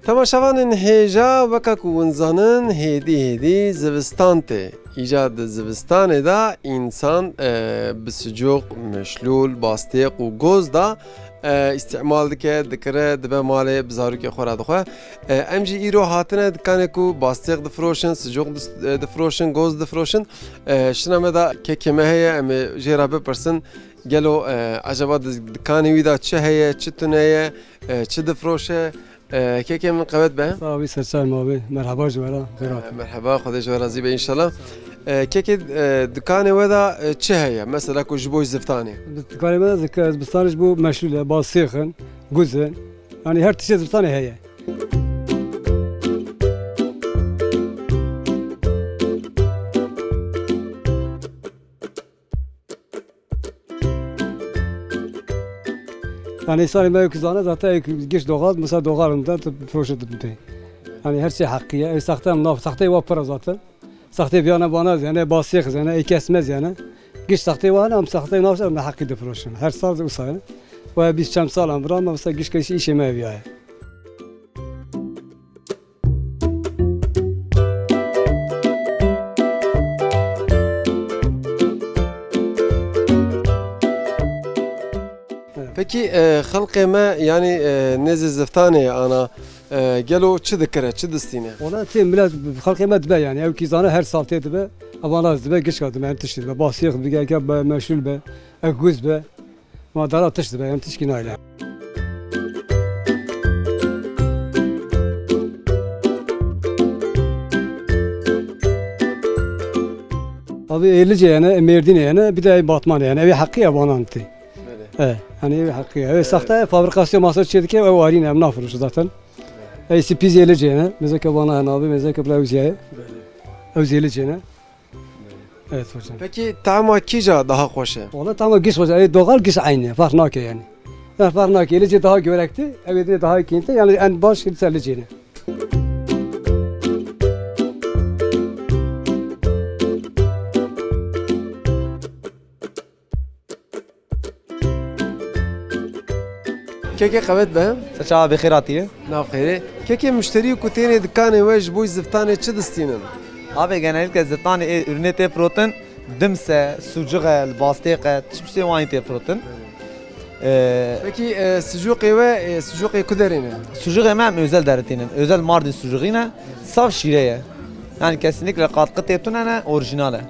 Temaşavanın heja vakaku unzanın hedi zivistan te. İcad zivistanê da insan bi sicûq, meşlûl, bastiq û goz da îstîmal dike, dikire, dibe malê bi zarokê xwe re dixwe. Em jî îro hatine dikanê ku bastiq difroşin, sicûq difroşin, goz difroşin. Şina me da kekê me heye em ê jê re bipirsin gelo acaba dikanê wî da çi heye, çi tune ye, çi difroşe. Kekê min qewet be. Sağ ol, serçayım abi. Merhaba cümle. Merhaba, Xwedê ji we razî be inşallah. Kekê dikanê we da çi heye? Mesela ku ji bo ziftanê. Dikanê me de zivistanê ji bo meşlûl e, basîxin, guzin. Yani her tişe zivistanê heye. Yani sarı me kuzana zaten geç doğal mesela doğalında proje dibte. Yani her şey hakkıya. Sahte naf, sahte var para zaten. Sahte bir yana bana yani basık yani kesmez yani. Geç sahte var ama sahte naf ama hakkı de proje. Her sal usayın. Ve biz çam salam bura ama mesela geç kaşı işe meviye. Peki xelqê me yani nêzê ziftanê ana gelo çi dikire, çi distîne? Ona te millet halkı me dibe yani. Ev kizana her sal te dibe. Avana dibe geç kadım yani tişt dibe. Basık bir gel meşhur be. Guz be. Madara tişt dibe yani tişkin aile. Abi Eğlice yani, Merdine yani, bir de Batman yani. Evi hakkı ya bana anti. Evet. Hani evi hakkı ya. Evi sahte fabrikasyon masası çedik ya. Ev arine emna fırış zaten. Evi sipiz Eğlice yani. Mezeke bana yani abi. Mezeke bile evziye. Evziyelice yani. Evet hocam. Peki tama kîca daha hoş e? Valla tamam gis hocam. Doğal gis aynı. Fark nake yani. Fark nake. Eğlice daha görekti. Evi daha ikinci. Yani en baş Eğlice yani. Kekê qewet be? Serçava bixêratiye. Nav xêrê. Kekê müşterî ku têne dikanê we ji bo ziftanê çi distînin? Abi genellikle zitanê ürünê tê firotin, dimse, sucuğe, bastêqe, tiştê wanî tê firotin. Peki sicûqê we sicûqê ku derê ne? Sucuğê me em özel deretînin. Özel Mardin sucuğî ne, saf şîre ye. Yani kesinlikle katkı tê tune ne, orijinal e.